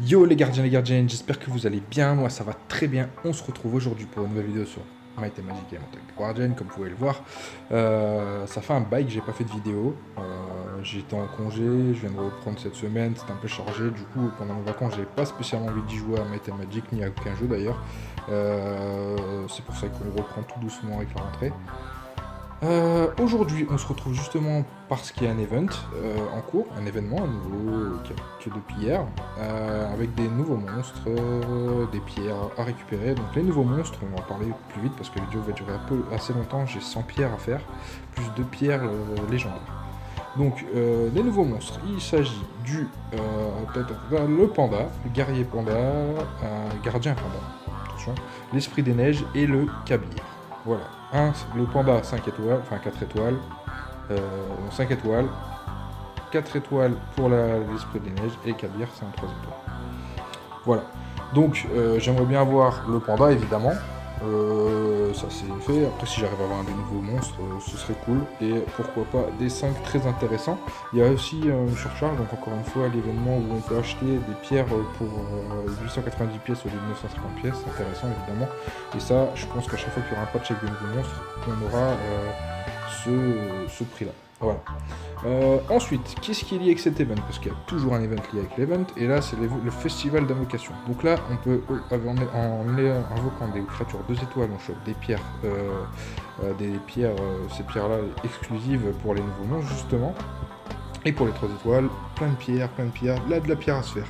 Yo les gardiens, les gardiennes, j'espère que vous allez bien, moi ça va très bien. On se retrouve aujourd'hui pour une nouvelle vidéo sur Might and Magic et Montagne Guardian, comme vous pouvez le voir. Ça fait un bail que j'ai pas fait de vidéo. J'étais en congé, je viens de reprendre cette semaine, c'était un peu chargé. Du coup, pendant mes vacances, j'avais pas spécialement envie d'y jouer à Might and Magic, ni à aucun jeu d'ailleurs. C'est pour ça qu'on reprend tout doucement avec la rentrée. Aujourd'hui, on se retrouve justement parce qu'il y a un event en cours, un événement à nouveau qui a que depuis hier, avec des nouveaux monstres, des pierres à récupérer. Donc les nouveaux monstres, on va en parler plus vite parce que la vidéo va durer assez longtemps, j'ai 100 pierres à faire, plus 2 pierres légendaires. Donc les nouveaux monstres, il s'agit du le panda, le guerrier panda, gardien panda, attention, l'esprit des neiges et le kabir. Voilà, le panda 5 étoiles, enfin 4 étoiles, 5 étoiles, 4 étoiles pour l'esprit des neiges et kabir c'est un 3 étoiles. Voilà, donc j'aimerais bien avoir le panda évidemment. Ça c'est fait. Après, si j'arrive à avoir des nouveaux monstres, ce serait cool. Et pourquoi pas des 5 très intéressants. Il y a aussi une surcharge, donc encore une fois, l'événement où on peut acheter des pierres pour 890 pièces au lieu de 950 pièces. C'est intéressant évidemment. Et ça, je pense qu'à chaque fois qu'il y aura un patch avec des nouveaux monstres, on aura ce prix-là. Voilà. Ensuite, qu'est-ce qui est lié avec cet event? Parce qu'il y a toujours un event lié avec l'event, et là c'est le festival d'invocation. Donc là, on peut, en invoquant des créatures 2 étoiles, on chope des pierres, ces pierres-là exclusives pour les nouveaux monstres justement. Et pour les 3 étoiles, plein de pierres, là de la pierre à se faire.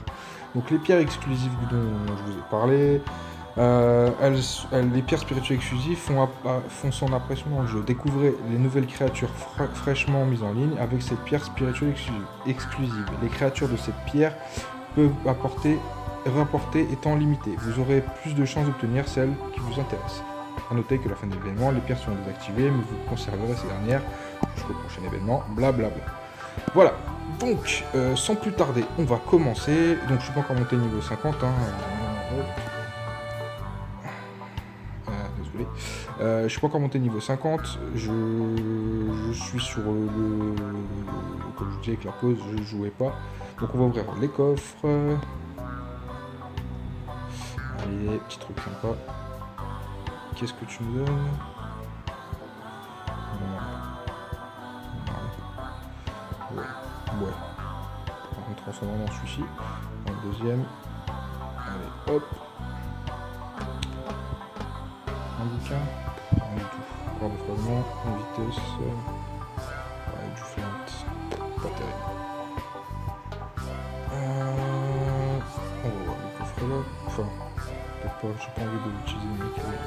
Donc les pierres exclusives dont je vous ai parlé, les pierres spirituelles exclusives font son apparition dans le jeu. Découvrez les nouvelles créatures fraîchement mises en ligne avec cette pierre spirituelle exclusive. Les créatures de cette pierre peuvent rapporter étant limitées. Vous aurez plus de chances d'obtenir celles qui vous intéressent. A noter que à la fin de l'événement, les pierres seront désactivées, mais vous conserverez ces dernières jusqu'au prochain événement, blablabla. Voilà, donc sans plus tarder, on va commencer. Donc je suis pas encore monté niveau 50, désolé. Je suis pas encore monté niveau 50, je suis sur le... Comme je vous disais avec la pause, je jouais pas. Donc on va ouvrir les coffres. Allez, petit truc sympa. Qu'est-ce que tu me donnes? Ouais. On va transformer dans celui-ci. Un deuxième. Allez, hop. Un bouquin. Rien du tout. Encore des fragments. Une vitesse. Ouais, du flint. Pas terrible. On va voir le coffre là. Enfin, peut-être pas. J'ai pas envie de l'utiliser mes clés.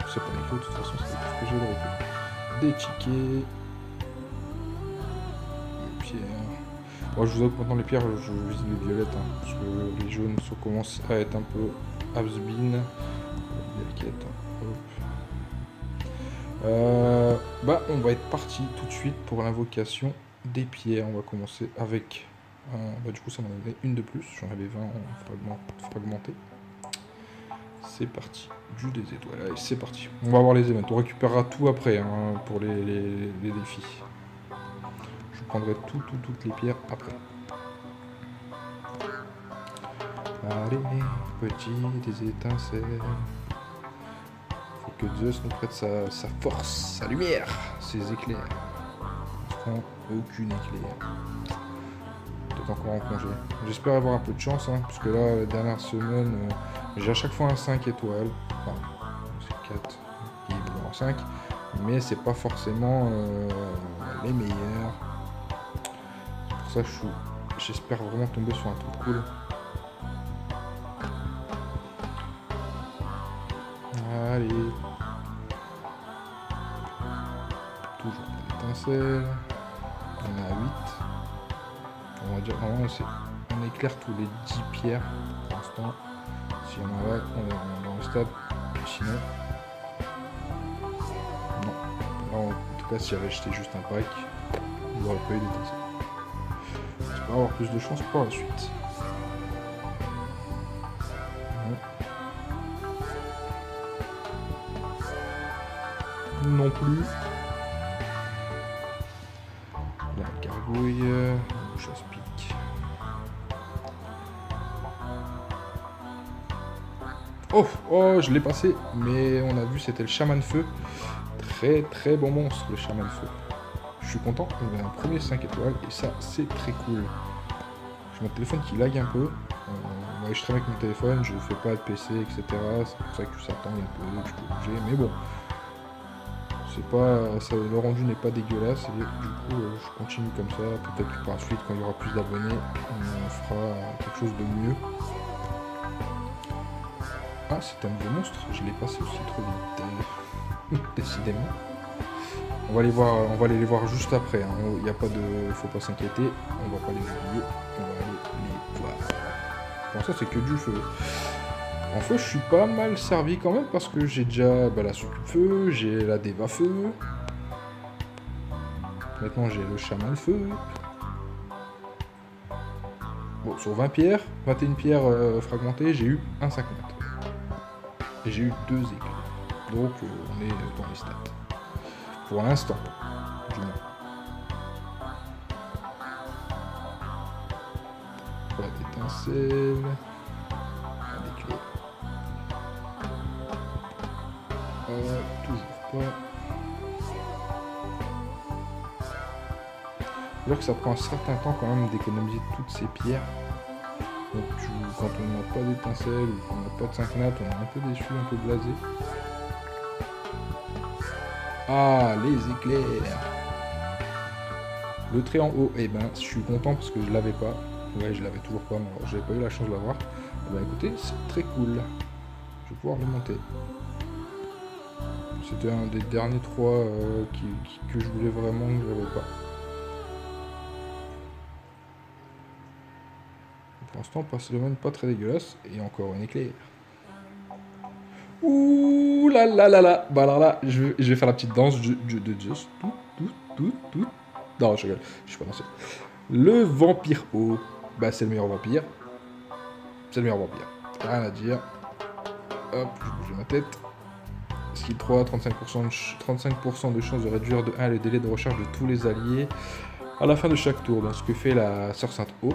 C'est pas les clés, de toute façon, c'est tout ce que j'ai de retour. Des tickets. Moi, je vous avoue que maintenant les pierres, je vise les violettes, parce que les jaunes commencent à être un peu has-been. On va être parti tout de suite pour l'invocation des pierres. On va commencer avec... du coup, ça m'en a donné une de plus. J'en avais 20 en fragmenté. C'est parti. Du des étoiles. Allez, c'est parti. On va voir les événements. On récupérera tout après pour les défis. Je prendrai toutes les pierres après. Allez, des étincelles. Faut que Zeus nous prête sa force, sa lumière, ses éclairs. Je prends aucune éclair. Peut-être encore en congé. J'espère avoir un peu de chance, parce que là, la dernière semaine, j'ai à chaque fois un 5 étoiles. Enfin, c'est 4, il est en 5. Mais c'est pas forcément les meilleurs. Ça, j'espère vraiment tomber sur un truc cool. Allez. Toujours des étincelles. On est à 8. On va dire, normalement, on éclaire tous les 10 pierres pour l'instant. Si on en a, on est dans le stade. Sinon, non. Là, en tout cas, si j'avais acheté juste un pack, j'aurais pas eu d'étincelles. J'espère avoir plus de chance pour la suite. Non plus. La gargouille, le chasse-pique. Oh, oh, je l'ai passé, mais on a vu, c'était le chaman feu. Très très bon monstre, le chaman feu. Je suis content, il a un premier 5 étoiles, et ça, c'est très cool. J'ai mon téléphone qui lag un peu. Ouais, je travaille avec mon téléphone, je fais pas de PC, etc. C'est pour ça que ça tangue un peu, que je peux bouger, mais bon. C'est pas, ça, le rendu n'est pas dégueulasse, et du coup, je continue comme ça. Peut-être que par la suite, quand il y aura plus d'abonnés, on fera quelque chose de mieux. Ah, c'est un nouveau monstre, je l'ai passé aussi trop vite. Décidément. On va aller les voir juste après. Hein. Il n'y a pas de, faut pas s'inquiéter. On va pas les oublier. On va aller les voir. Pour ça, c'est que du feu. En feu, je suis pas mal servi quand même parce que j'ai déjà la succube feu, j'ai la déva feu. Maintenant, j'ai le chaman feu. Bon, sur 20 pierres, 21 pierres fragmentées, j'ai eu un 50. Et j'ai eu 2 éclairs. Donc, on est dans les stats. Pour l'instant, du moins. Pas d'étincelles. Pas d'éclairs. Toujours pas. Alors que ça prend un certain temps quand même d'économiser toutes ces pierres. Donc quand on n'a pas d'étincelles ou qu'on n'a pas de 5 nat, on est un peu déçu, un peu blasé. Ah, les éclairs. Le trait en haut, eh ben, je suis content parce que je l'avais pas. Ouais, je l'avais toujours pas, mais j'avais pas eu la chance de l'avoir. Eh ben, écoutez, c'est très cool. Je vais pouvoir le monter. C'était un des derniers 3 que je voulais vraiment, que je n'avais pas. Pour l'instant, passe le même pas très dégueulasse. Et encore un éclair. Ouh là là là là. Bah alors là, je vais faire la petite danse de Just. Tout. Non, je rigole. Je suis pas dansé. Le vampire haut. Bah, c'est le meilleur vampire. C'est le meilleur vampire. Rien à dire. Hop, je bouge ma tête. Skill 3, 35% de chance de réduire de 1 le délai de recharge de tous les alliés à la fin de chaque tour. Donc, ce que fait la Sœur Sainte Eau.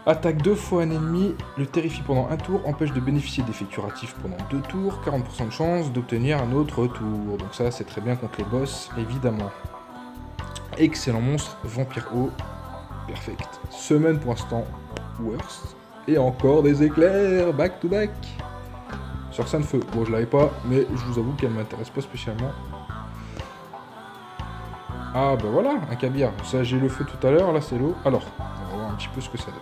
Attaque 2 fois un ennemi, le terrifie pendant un tour, empêche de bénéficier d'effets curatifs pendant 2 tours, 40% de chance d'obtenir un autre tour. Donc ça, c'est très bien contre les boss, évidemment. Excellent monstre, vampire haut, perfect. Semaine pour l'instant, worst. Et encore des éclairs, back to back. Sur Sainte Feu, bon je l'avais pas, mais je vous avoue qu'elle m'intéresse pas spécialement. Ah bah voilà, un caviar. Ça j'ai le feu tout à l'heure, là c'est l'eau. Alors, on va voir un petit peu ce que ça donne.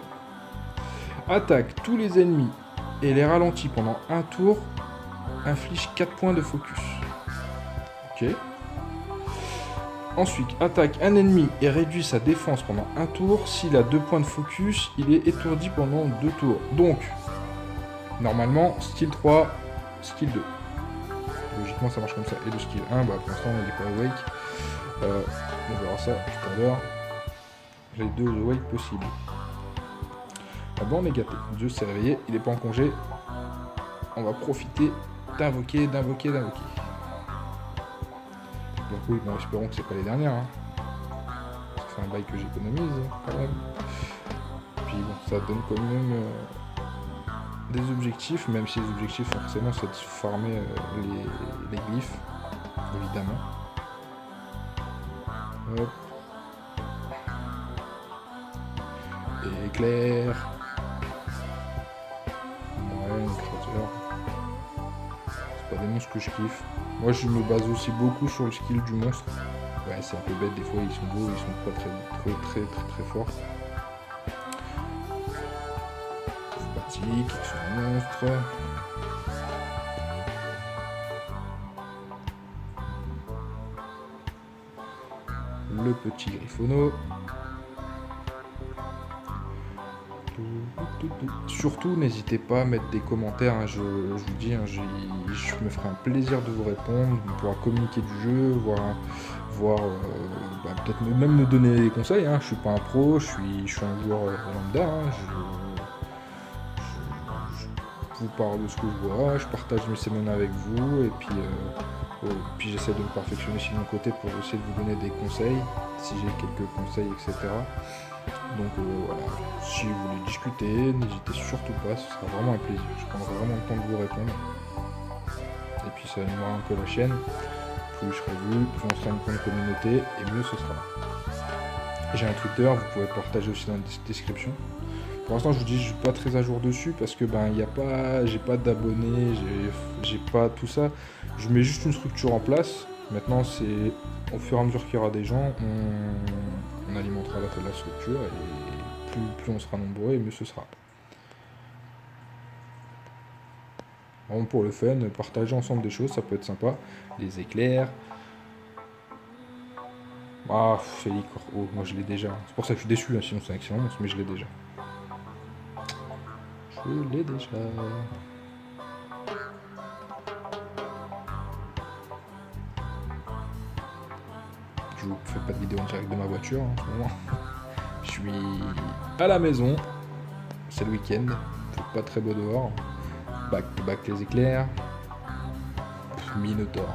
Attaque tous les ennemis et les ralentit pendant un tour, inflige 4 points de focus. Ok. Ensuite, attaque un ennemi et réduit sa défense pendant un tour. S'il a 2 points de focus, il est étourdi pendant 2 tours. Donc, normalement, skill 3, skill 2. Logiquement, ça marche comme ça. Et le skill 1, bah, pour l'instant, il n'est pas awake. On verra ça tout à l'heure. Les 2 awake possibles. Ah bon, on est gâté. Dieu s'est réveillé, il n'est pas en congé. On va profiter d'invoquer. Donc oui, bon, espérons que c'est pas les dernières. Hein. Ça fait un bail que j'économise, quand même. Puis bon, ça donne quand même des objectifs, même si les objectifs, forcément, c'est de farmer les glyphes, évidemment. Hop. Et éclair. C'est pas des monstres que je kiffe. Moi je me base aussi beaucoup sur le skill du monstre. Ouais, c'est un peu bête, des fois ils sont beaux, ils sont pas très forts. Fatigue, sur un monstre. Le petit griffonneau. Surtout, n'hésitez pas à mettre des commentaires, hein, je vous dis, hein, je me ferai un plaisir de vous répondre, de pouvoir communiquer du jeu, voir peut-être même me donner des conseils. Hein, je suis pas un pro, je suis un joueur lambda. Hein, je vous parle de ce que je vois, je partage mes semaines avec vous, et puis Puis j'essaie de me perfectionner aussi de mon côté pour essayer de vous donner des conseils, si j'ai quelques conseils, etc. Donc voilà, si vous voulez discuter, n'hésitez surtout pas, ce sera vraiment un plaisir. Je prendrai vraiment le temps de vous répondre. Et puis ça animera un peu la chaîne. Plus je serai vu, plus on sera une grande communauté, et mieux ce sera. J'ai un Twitter, vous pouvez le partager aussi dans la description. Pour l'instant, je vous dis, je suis pas très à jour dessus parce que j'ai pas d'abonnés, j'ai pas tout ça. Je mets juste une structure en place. Maintenant, c'est au fur et à mesure qu'il y aura des gens, on alimentera la structure et plus on sera nombreux et mieux ce sera. Vraiment pour le fun, partager ensemble des choses, ça peut être sympa. Les éclairs. Ah, Félicor. Oh, moi je l'ai déjà. C'est pour ça que je suis déçu, hein, sinon c'est un excellent monstre, mais je l'ai déjà. Je l'ai déjà. Je vous fais pas de vidéo en direct de ma voiture en ce moment. Je suis à la maison. C'est le week-end. Pas très beau dehors. Back to back les éclairs. Minotaur.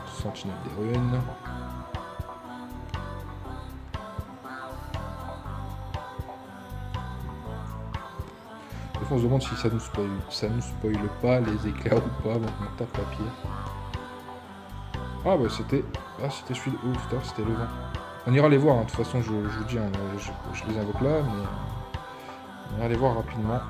Sentinelle des runes. Des fois on se demande si ça nous spoil pas les éclairs ou pas, donc on tape la pierre. Ah bah c'était celui de... Oh putain, c'était le vent. On ira les voir, hein. De toute façon je vous dis, hein, je les invoque là, mais on ira les voir rapidement.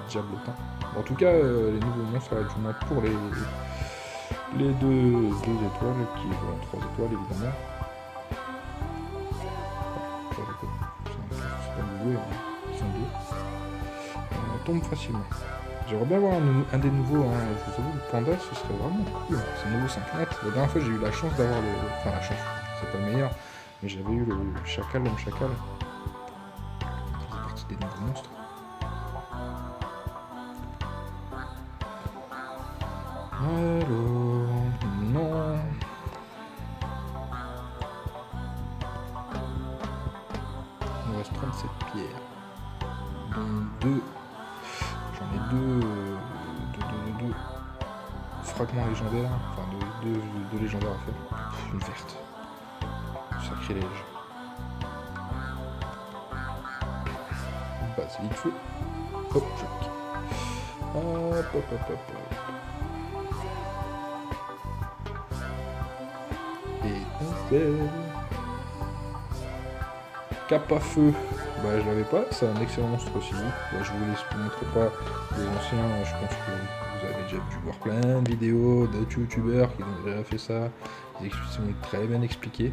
Diablotin. Bon, en tout cas, les nouveaux monstres, ça va être du moins pour les deux étoiles, qui vont 3 étoiles évidemment. C'est pas nouveau, ils sont deux. On tombe facilement. J'aimerais bien avoir un des nouveaux, hein. Je vous avoue, le panda, ce serait vraiment cool. C'est le nouveau 5 mètres. La dernière fois, j'ai eu la chance d'avoir le... Enfin, la chance, c'est pas le meilleur, mais j'avais eu le chacal, l'homme chacal. Ça faisait partie des nouveaux monstres. Alors... Non... Il nous reste 37 pierres. Dont 2... J'en ai deux fragments légendaires, enfin deux légendaires à faire. Une verte. Sacrilège. Basilic feu. Hop, choc. Hop. Étincelle. Cap à feu. Bah je l'avais pas, c'est un excellent monstre aussi. Bah, je vous montre pas les anciens, je pense que vous avez déjà dû voir plein de vidéos d'autres youtubeurs qui ont déjà fait ça. Ils sont très bien expliqués.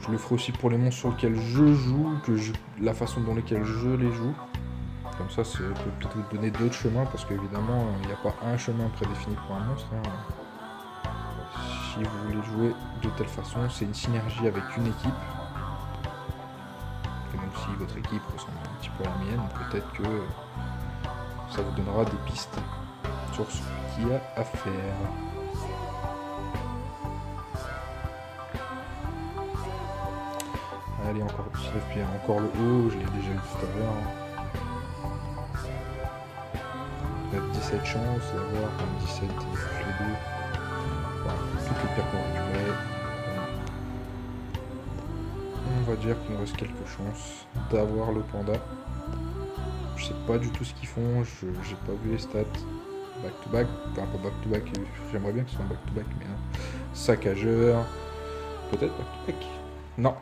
Je le ferai aussi pour les monstres sur lesquels je joue, la façon dans laquelle je les joue. Comme ça, ça peut peut-être vous donner d'autres chemins, parce qu'évidemment, il n'y a pas un chemin prédéfini pour un monstre. Hein. Si vous voulez jouer de telle façon, c'est une synergie avec une équipe. Et donc si votre équipe ressemble un petit peu à la mienne, peut-être que ça vous donnera des pistes sur ce qu'il y a à faire. Allez, encore 19 pierres, encore le haut, je l'ai déjà vu tout à l'heure. On a 17 chances d'avoir 17 plus les deux. Voilà, toutes les pierres qu'on récupérait. On va dire qu'il nous reste quelques chances d'avoir le panda. Je sais pas du tout ce qu'ils font, j'ai pas vu les stats. Back to back, enfin pas back to back, j'aimerais bien que ce soit back to back, mais non. Saccageur, peut-être back to back. Non.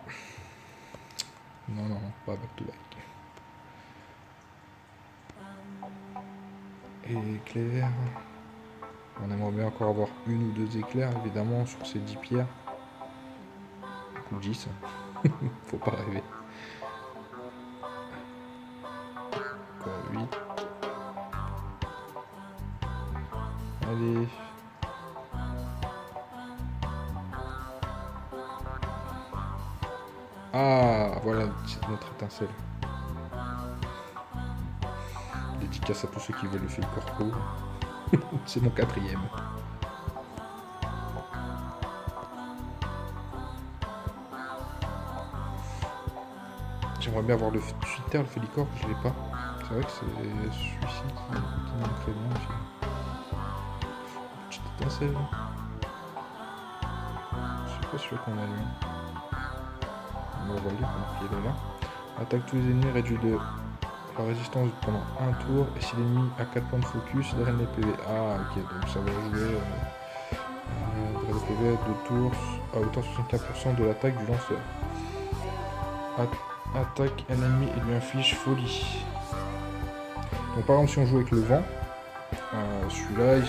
Non, pas back to back. Éclair. On aimerait bien encore avoir une ou deux éclairs, évidemment, sur ces 10 pierres. Ou 10. Faut pas rêver. Encore 8. Allez. Ah, voilà, c'est notre étincelle. Dédicace à tous ceux qui veulent le Félicor Pro. C'est mon 4e. J'aimerais bien avoir le Twitter, le Félicor, je l'ai pas. C'est vrai que c'est celui-ci qui manquerait bien aussi. Petite étincelle. C'est pas sûr qu'on a eu. On va voir qu'il est là. Attaque tous les ennemis, réduit de la résistance pendant un tour. Et si l'ennemi a 4 points de focus, draine les PV. Ah ok, donc ça va jouer draine les PV à 2 tours à hauteur de 64% de l'attaque du lanceur. Attaque un ennemi et lui inflige folie. Donc par exemple si on joue avec le vent, celui-là il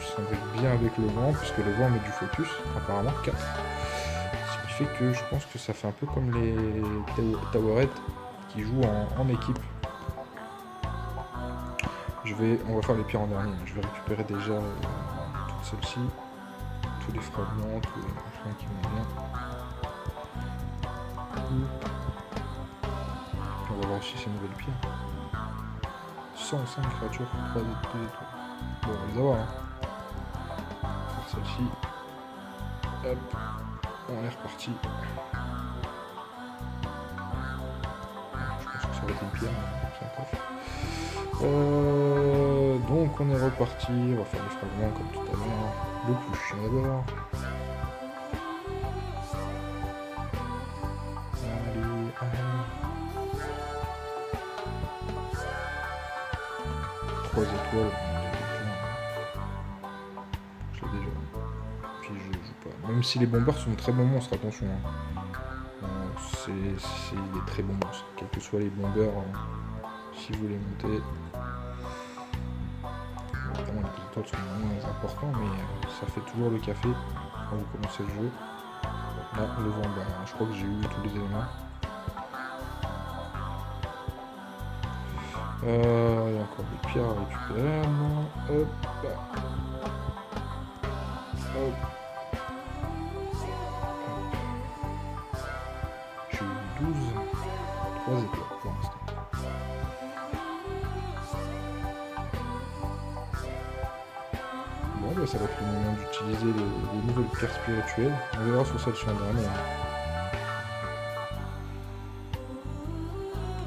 s'imbrique bien avec le vent, puisque le vent met du focus, apparemment 4. Ce qui fait que je pense que ça fait un peu comme les Towerhead qui jouent en équipe. On va faire les pierres en dernier, je vais récupérer déjà toutes celles-ci, tous les fragments, tous les machins qui vont bien. On va voir aussi ces nouvelles pierres. 105 créatures pour 3 étoiles. Bon, on va les avoir. Hein. Celle-ci. Hop. On est reparti. Je pense que ça va être une pierre, mais c'est un coffre. Donc on est reparti. On va faire les fragments comme tout à l'heure. Le plus chiant d'abord. Allez. 3 étoiles, je l'ai déjà. Puis je joue pas. Même si les bombers sont de très bons monstres, attention. Hein. C'est des très bons monstres. Quels que soient les bombers, si vous les montez. Évidemment, les étoiles sont moins importants, mais ça fait toujours le café quand vous commencez le jeu. Là, le vent, je crois que j'ai eu tous les éléments. Il y a encore des pierres à récupérer. Hop. Hop. J'ai eu 12. 3 étoiles pour l'instant. Bon, ça va être le moment d'utiliser les nouvelles pierres spirituelles. On verra sur celle sur la dernière.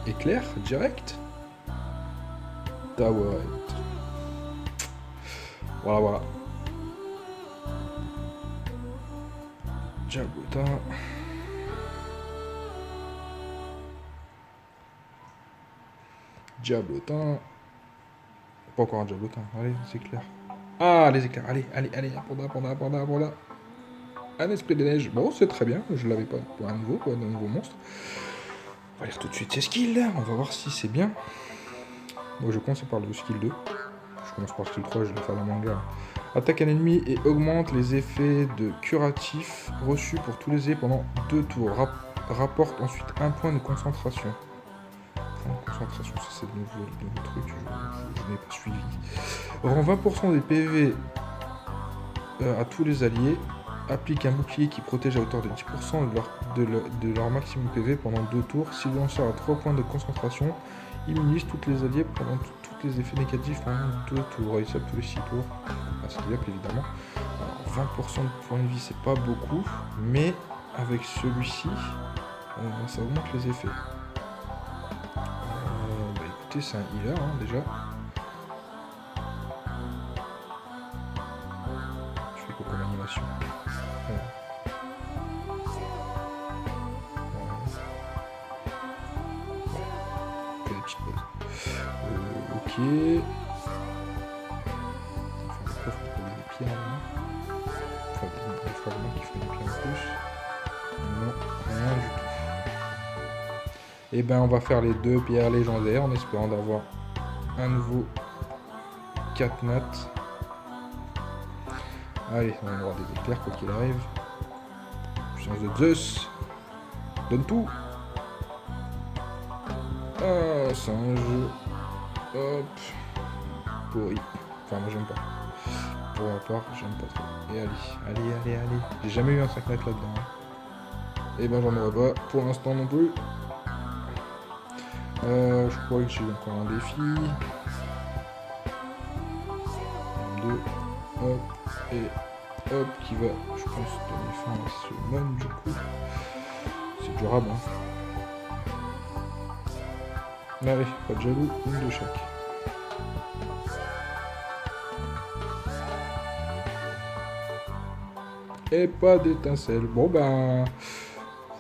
Éclair, direct. Towerhead. Voilà. Diablotin. Pas encore un diablotin. Allez, c'est clair. Ah, les éclairs. Allez. Apanda. Un esprit des neiges. Bon, c'est très bien. Je l'avais pas pour un nouveau monstre. On va lire tout de suite ses skills. On va voir si c'est bien. Moi je commence par le skill 2. Je commence par le skill 3, je vais faire la manga. Attaque un ennemi et augmente les effets de curatif reçus pour tous les pendant 2 tours. Rapporte ensuite 1 point de concentration. Point de concentration, ça c'est de nouveaux trucs, je n'ai pas suivi. Rend 20% des PV à tous les alliés. Applique un bouclier qui protège à hauteur de 10% de leur maximum PV pendant 2 tours. Si le lanceur a 3 points de concentration, immunise toutes les alliés pendant tous les effets négatifs pendant 2 tours. Il s'appelle tous les 6 tours. C'est évidemment. Alors 20% de points de vie, c'est pas beaucoup, mais avec celui-ci, ça augmente les effets. Écoutez, c'est un healer déjà. Je fais quoi comme animation? Ok. On va faire des coffres pour des pierres là. Enfin, des fragments qui font des pierres en plus. Non, rien du tout. Et ben on va faire les 2 pierres légendaires en espérant d'avoir un nouveau 4 nat. Allez, on va avoir des éclairs quoi qu'il arrive. Puissance de Zeus. Donne tout. Ah, singe. Hop. Pourri. Enfin, moi j'aime pas. Pour ma part, j'aime pas trop. Et allez. J'ai jamais eu un 5 mètres là-dedans. Et ben j'en aurais pas pour l'instant non plus. Je crois que j'ai encore un défi. 2. Hop. Et hop. Qui va, je pense, donner fin à ce mon du coup. C'est durable, hein. Allez, pas de jaloux, une de chaque. Et pas d'étincelle. Bon ben...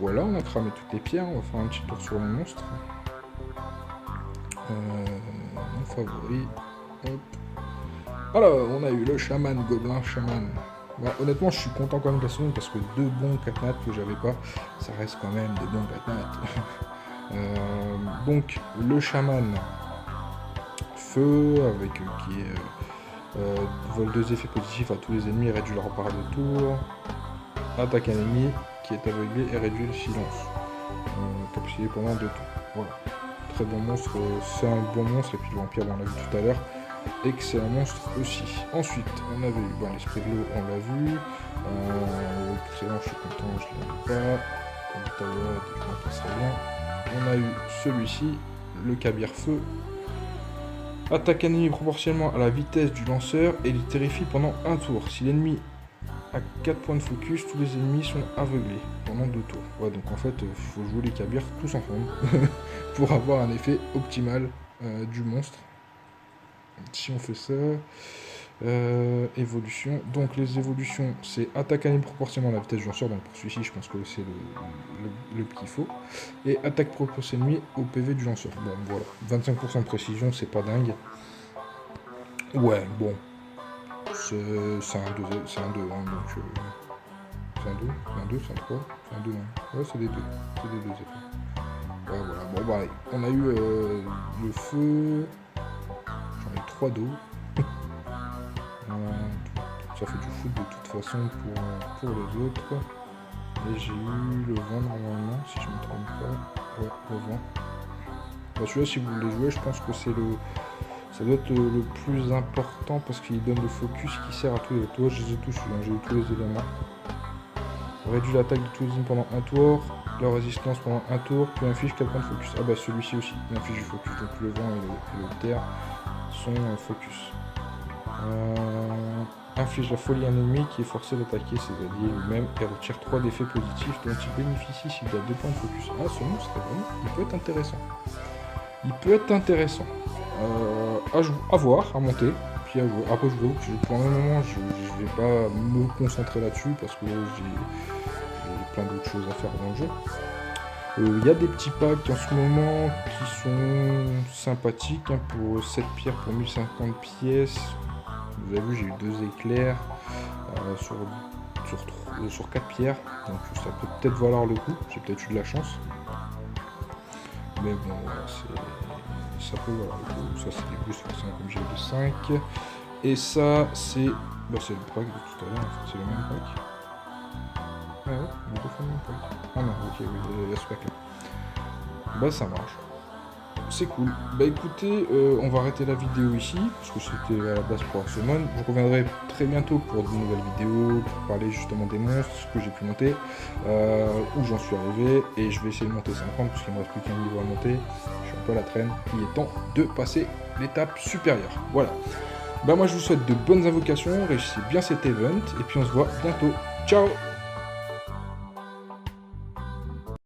Voilà, on a cramé toutes les pierres. On va faire un petit tour sur le monstre. Mon favori. Hop. Alors, on a eu le chaman, gobelin, chaman. Bah, honnêtement, je suis content quand même de la seconde parce que 2 bons katnats que j'avais pas, ça reste quand même de bons katnats. Donc, le chaman, feu, avec qui est vole 2 effets positifs à tous les ennemis et réduit leur barre de tour. Attaque un ennemi qui est aveuglé et réduit le silence. Capacité pendant 2 tours. Voilà. Très bon monstre, c'est un bon monstre, et puis le vampire, on l'a vu tout à l'heure. Excellent monstre aussi. Ensuite, on avait eu l'esprit de l'eau, on l'a vu. Excellent, je suis content, je ne l'avais pas. Comme tout à l'heure, je m'en passerai bien. On a eu celui-ci, le Kabir Feu. Attaque un ennemi proportionnellement à la vitesse du lanceur et il terrifie pendant un tour. Si l'ennemi a 4 points de focus, tous les ennemis sont aveuglés pendant 2 tours. Ouais, donc en fait, il faut jouer les Kabirs tous ensemble pour avoir un effet optimal du monstre. Si on fait ça, évolution. Donc les évolutions, c'est attaque anime proportionnellement à la vitesse du lanceur. Donc pour celui-ci, je pense que c'est le qu'il faut. Et attaque proportionnellement au PV du lanceur. Bon, voilà. 25% de précision, c'est pas dingue. Ouais, bon. C'est un 2, hein, donc... c'est un 2, c'est un 2, c'est un 3, c'est un 2, hein. Ouais, c'est des 2. C'est des 2 effets. Ouais, voilà. Bon, bah, on a eu le feu... J'en ai 3 d'eau. Ça fait du foot de toute façon pour les autres. Et j'ai eu le vent normalement, si je ne me trompe pas. Ouais, le vent. Bah, celui-là, si vous voulez jouer, je pense que c'est le... Ça doit être le plus important parce qu'il donne le focus qui sert à tous les tours. Je les ai tous eu, j'ai eu tous les éléments. Réduit l'attaque de tous les ennemis pendant un tour, leur résistance pendant un tour, puis inflige 4 points de focus. Ah bah celui-ci aussi, il inflige du focus. Donc le vent et le terre sont focus. Inflige la folie à un ennemi qui est forcé d'attaquer ses alliés lui-même et retire 3 d'effets positifs dont il bénéficie s'il a 2 points de focus. Ah, ce monstre, vraiment, il peut être intéressant. Il peut être intéressant. À voir, à monter, puis à jouer. Après, je vous avoue que pour un moment, je vais pas me concentrer là-dessus parce que j'ai plein d'autres choses à faire dans le jeu. Il y a des petits packs en ce moment qui sont sympathiques, hein, pour 7 pierres pour 1050 pièces. Vous avez vu, j'ai eu 2 éclairs sur 4 pierres, donc ça peut peut-être valoir le coup. J'ai peut-être eu de la chance. Mais bon, voilà, ça peut valoir le coup. Ça, c'est des boosts forcément comme j'ai eu de 5. Et ça, c'est le pack de tout à l'heure, en fait, c'est le même pack. Ah ouais, il est deux fois le même pack. Ah non, ok, oui, il y a ce pack là. Bah ça marche. C'est cool. Bah écoutez, on va arrêter la vidéo ici, parce que c'était à la base pour Arsenal. Je reviendrai très bientôt pour de nouvelles vidéos, pour parler justement des monstres, ce que j'ai pu monter, où j'en suis arrivé, et je vais essayer de monter 50, parce qu'il ne me reste plus qu'un niveau à monter. Je suis un peu à la traîne, il est temps de passer l'étape supérieure. Voilà. Bah moi je vous souhaite de bonnes invocations, réussissez bien cet event, et puis on se voit bientôt. Ciao!